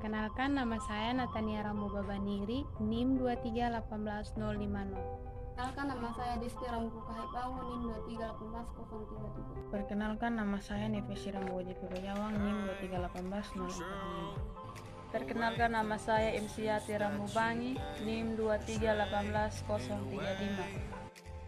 Perkenalkan, nama saya Natania Ramubabaniri, NIM 2318050. Perkenalkan, nama saya Disti Rambuka Haibangu, NIM 2318033. Perkenalkan, nama saya Nefesi Ramboji Pegawang, NIM 2318045. Perkenalkan, nama saya Imsiati Ramubangi, NIM 2318035.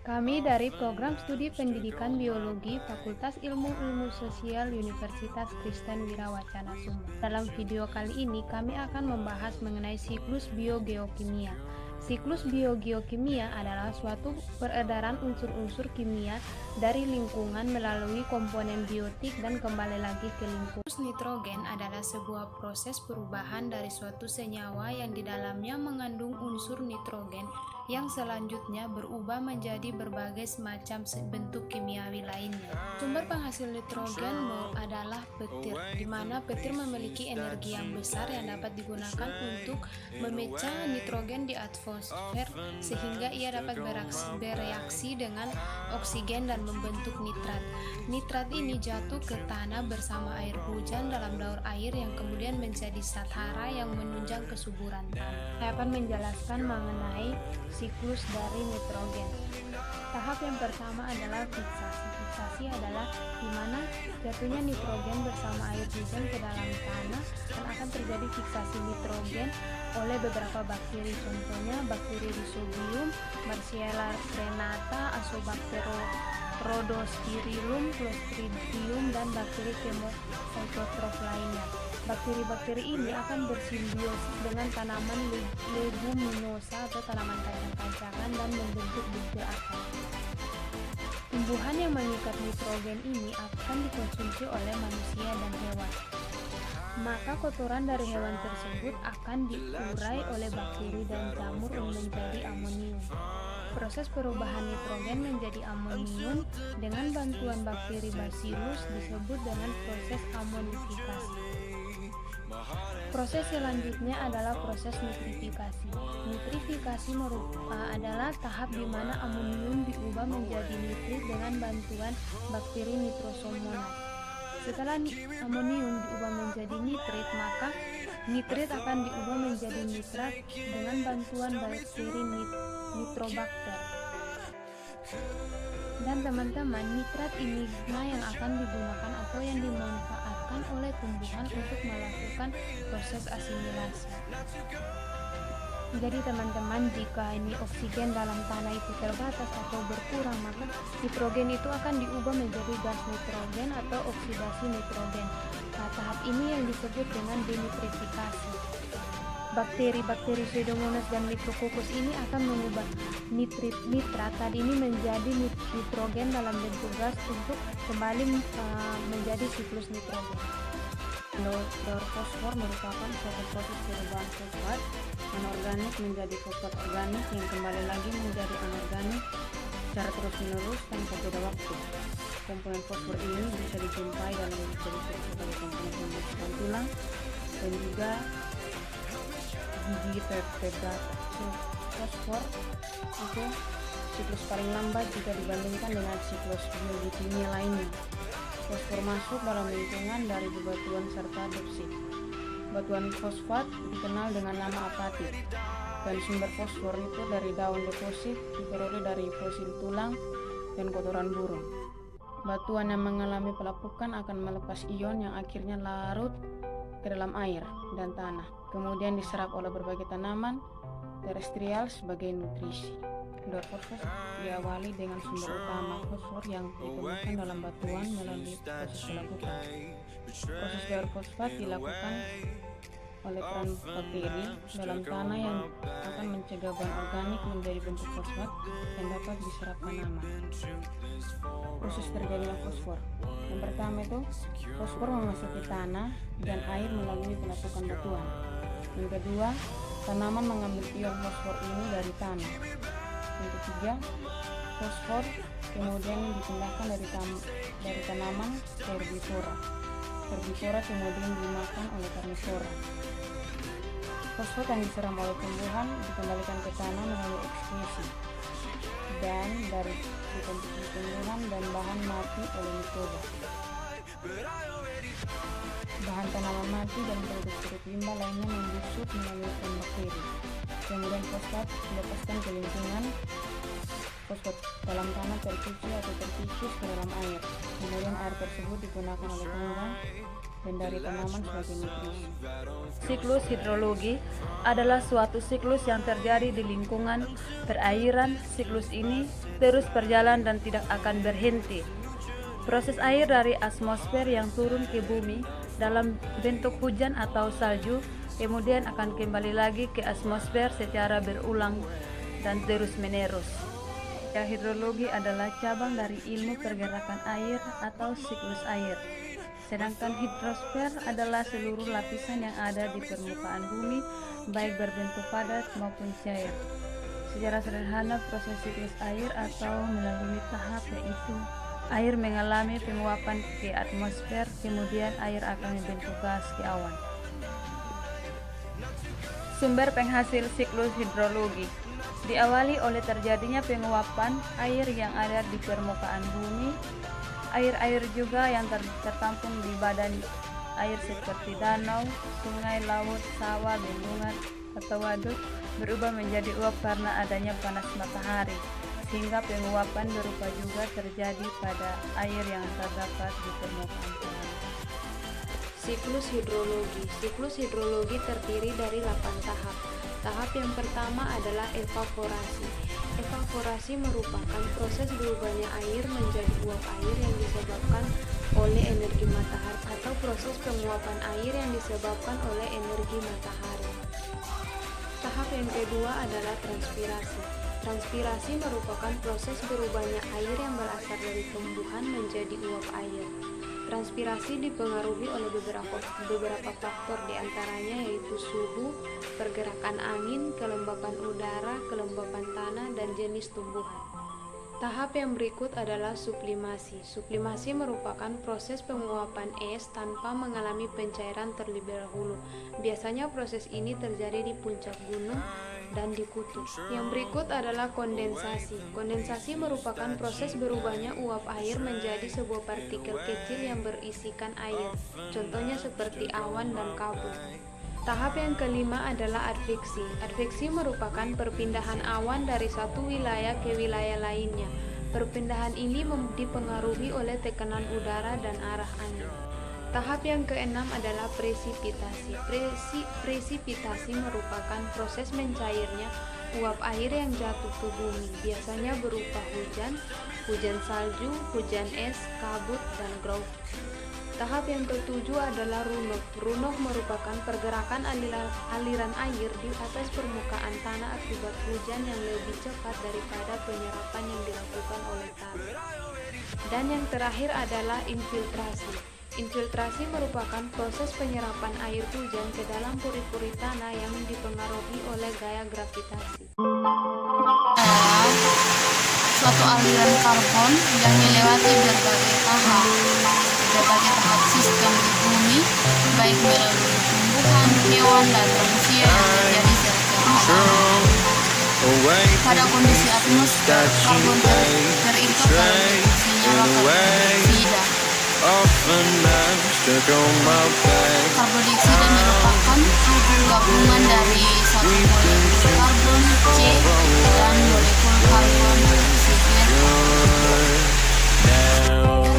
Kami dari Program Studi Pendidikan Biologi Fakultas Ilmu Sosial Universitas Kristen Wirawacana Sumber. Dalam video kali ini kami akan membahas mengenai siklus biogeokimia. Siklus biogeokimia adalah suatu peredaran unsur-unsur kimia dari lingkungan melalui komponen biotik dan kembali lagi ke lingkungan. Nitrogen adalah sebuah proses perubahan dari suatu senyawa yang di dalamnya mengandung unsur nitrogen yang selanjutnya berubah menjadi berbagai semacam bentuk kimiawi lainnya. Sumber penghasil nitrogen adalah petir, di mana petir memiliki energi yang besar yang dapat digunakan untuk memecah nitrogen di atmosfer sehingga ia dapat bereaksi dengan oksigen dan membentuk nitrat. Nitrat ini jatuh ke tanah bersama air hujan dalam daur air yang kemudian menjadi zat hara yang menunjang kesuburan tanah. Saya akan menjelaskan mengenai siklus dari nitrogen. Tahap yang pertama adalah fiksasi. Fiksasi adalah di mana jatuhnya nitrogen bersama air hujan ke dalam tanah dan akan terjadi fiksasi nitrogen oleh beberapa bakteri. Contohnya bakteri Rhizobium, Marcella crenata, Rhodospirillum, Clostridium, dan bakteri Chemopsychotrof lainnya. Bakteri-bakteri ini akan bersimbiosis dengan tanaman leguminosa atau tanaman kacang-kacangan dan membentuk butir akar. Tumbuhan yang mengikat nitrogen ini akan dikonsumsi oleh manusia dan hewan. Maka kotoran dari hewan tersebut akan diurai oleh bakteri dan jamur menjadi amonium. Proses perubahan nitrogen menjadi amonium dengan bantuan bakteri Bacillus disebut dengan proses amonifikasi. Proses selanjutnya adalah proses nitrifikasi. Nitrifikasi adalah tahap di mana amonium diubah menjadi nitrit dengan bantuan bakteri Nitrosomonas. Setelah amonium diubah menjadi nitrit, maka nitrit akan diubah menjadi nitrat dengan bantuan bakteri Nitrobacter. Dan teman-teman, nitrat ini yang akan digunakan atau yang dimanfaatkan oleh tumbuhan untuk melakukan proses asimilasi. Jadi teman-teman, jika ini oksigen dalam tanah itu terbatas atau berkurang, maka nitrogen itu akan diubah menjadi gas nitrogen atau oksidasi nitrogen. Nah, tahap ini yang disebut dengan denitrifikasi. Bakteri-bakteri Pseudomonas dan Micrococcus ini akan mengubah nitrat tadi ini menjadi nitrogen dalam bentuk gas untuk kembali menjadi siklus nitrogen. Daur fosfor merupakan suatu proses perubahan fosfat anorganik menjadi fosfat organik yang kembali lagi menjadi anorganik secara terus-menerus tanpa jeda waktu. Komponen fosfor ini bisa dijumpai dalam ciri-ciri sebagai komponen pembentukan tulang dan juga gigi vertebrata. Fosfor itu siklus paling lambat jika dibandingkan dengan siklus biokimia lainnya. Fosfor masuk dalam lingkungan dari bebatuan serta deposit. Batuan fosfat dikenal dengan nama apatit, dan sumber fosfor itu dari daun deposit diperoleh dari fosil tulang dan kotoran burung. Batuan yang mengalami pelapukan akan melepas ion yang akhirnya larut ke dalam air dan tanah, kemudian diserap oleh berbagai tanaman terestrial sebagai nutrisi. Daur fosfor diawali dengan sumber utama fosfor yang ditemukan dalam batuan melalui proses pelapukan. Proses daur fosfat dilakukan oleh peran bakteri dalam tanah yang akan mencegah bahan organik menjadi bentuk fosfat yang dapat diserap tanaman. Proses terjadinya fosfor. Yang pertama itu fosfor memasuki tanah dan air melalui pelapukan batuan. Yang kedua, tanaman mengambil ion fosfor ini dari tanah. Yang ketiga, fosfor kemudian dipindahkan dari tanaman ke herbivora. Herbivora kemudian dimakan oleh karnivora. Fosfor yang diserap oleh tumbuhan dikembalikan ke tanah melalui ekskresi dan dari dikonsumsi tumbuhan dan bahan mati oleh mikroba. bahan tanaman mati dan produk-produk limbah lainnya membusuk melalui bakteri. Kemudian fosfat dilepaskan ke lingkungan. Fosfat dalam tanah tercuci atau terkikis ke dalam air. Kemudian air tersebut digunakan oleh tumbuhan dan dari tanaman sebagai nutrisi. Siklus hidrologi adalah suatu siklus yang terjadi di lingkungan perairan. Siklus ini terus berjalan dan tidak akan berhenti. Proses air dari atmosfer yang turun ke bumi dalam bentuk hujan atau salju, kemudian akan kembali lagi ke atmosfer secara berulang dan terus-menerus. Hidrologi adalah cabang dari ilmu pergerakan air atau siklus air. Sedangkan hidrosfer adalah seluruh lapisan yang ada di permukaan bumi, baik berbentuk padat maupun cair. Secara sederhana, proses siklus air atau melalui tahap yaitu air mengalami penguapan ke atmosfer, kemudian air akan membentuk gas ke awan. Sumber penghasil siklus hidrologi diawali oleh terjadinya penguapan air yang ada di permukaan bumi. Air-air juga yang tertampung di badan air seperti danau, sungai, laut, sawah, bendungan, atau waduk berubah menjadi uap karena adanya panas matahari, sehingga penguapan berupa juga terjadi pada air yang terdapat di permukaan tanah. Siklus hidrologi. Siklus hidrologi terdiri dari 8 tahap. Tahap yang pertama adalah evaporasi. Evaporasi merupakan proses berubahnya air menjadi uap air yang disebabkan oleh energi matahari atau proses penguapan air yang disebabkan oleh energi matahari. Tahap yang kedua adalah transpirasi. Transpirasi merupakan proses berubahnya air yang berasal dari tumbuhan menjadi uap air. Transpirasi dipengaruhi oleh beberapa faktor, diantaranya yaitu suhu, pergerakan angin, kelembapan udara, kelembapan tanah, dan jenis tumbuhan. Tahap yang berikut adalah sublimasi. Sublimasi merupakan proses penguapan es tanpa mengalami pencairan terlebih dahulu. Biasanya proses ini terjadi di puncak gunung dan di kutub. Yang berikut adalah kondensasi. Kondensasi merupakan proses berubahnya uap air menjadi sebuah partikel kecil yang berisikan air, contohnya seperti awan dan kabut. Tahap yang kelima adalah adveksi. Adveksi merupakan perpindahan awan dari satu wilayah ke wilayah lainnya. Perpindahan ini dipengaruhi oleh tekanan udara dan arah angin. Tahap yang keenam adalah presipitasi. Presipitasi merupakan proses mencairnya uap air yang jatuh ke bumi, biasanya berupa hujan salju, hujan es, kabut, dan growth. Tahap yang ketujuh adalah runoff. Runoff merupakan pergerakan aliran air di atas permukaan tanah akibat hujan yang lebih cepat daripada penyerapan yang dilakukan oleh tanah. Dan yang terakhir adalah infiltrasi. Infiltrasi merupakan proses penyerapan air hujan ke dalam puri-puri tanah yang dipengaruhi oleh gaya gravitasi. Suatu aliran karbon yang melewati berbagai tahap sistem di bumi, baik melalui tumbuhan, hewan, dan manusia yang terjadi secara alami. Pada kondisi atmosfer, karbon terikat dalam bentuk senyawa karbon dioksida. Karbon dioksida merupakan gabungan dari satu molekul karbon C dan molekul karbon oksigen.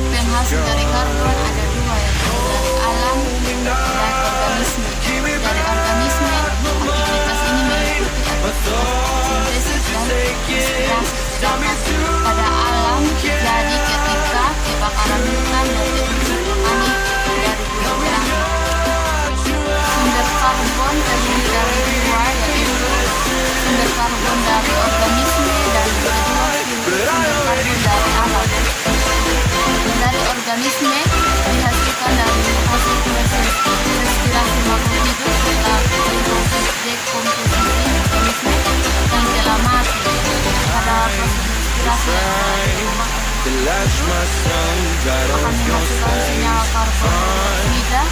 Penghasil dari karbon ada dua, yaitu dari alam dan organisme. Dari organisme, aktivitas ini meliputi aktivitas sintesis dan respirasi. Pada alam, jadi ketika kebakaran hutan dan erupsi vulkanik dari Gunung Berapi. Sumber karbon terdiri dari dua, yaitu sumber karbon dari organisme dan kedua sumber karbon dari alam. Dari organisme dihasilkan dari hasil proses respirasi makhluk hidup setelah proses dekomposisi organisme yang telah mati. Pada proses respirasi akan menghasilkan senyawa karbon dioksida,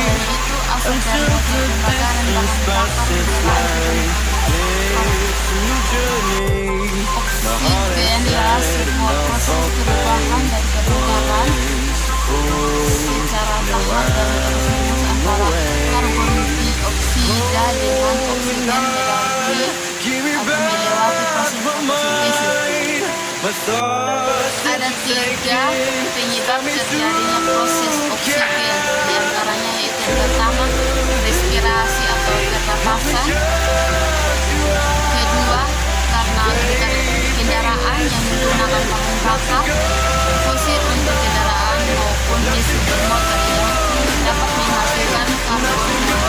yaitu asal dari hasil pembakaran bahan bakar Oksigen ialah sebuah proses perubahan dari permukaan secara tahap dan terus-menerus antara karbon dioksida dengan oksigen berarti atau melewati proses fotosintesis. Ada 3 penyebab terjadinya proses oksigen, di antaranya yaitu yang pertama respirasi atau pernapasan, kedua karena kendaraan yang menggunakan bahan bakar fosil untuk kendaraan maupun listrik motor yang dapat menghasilkan karbon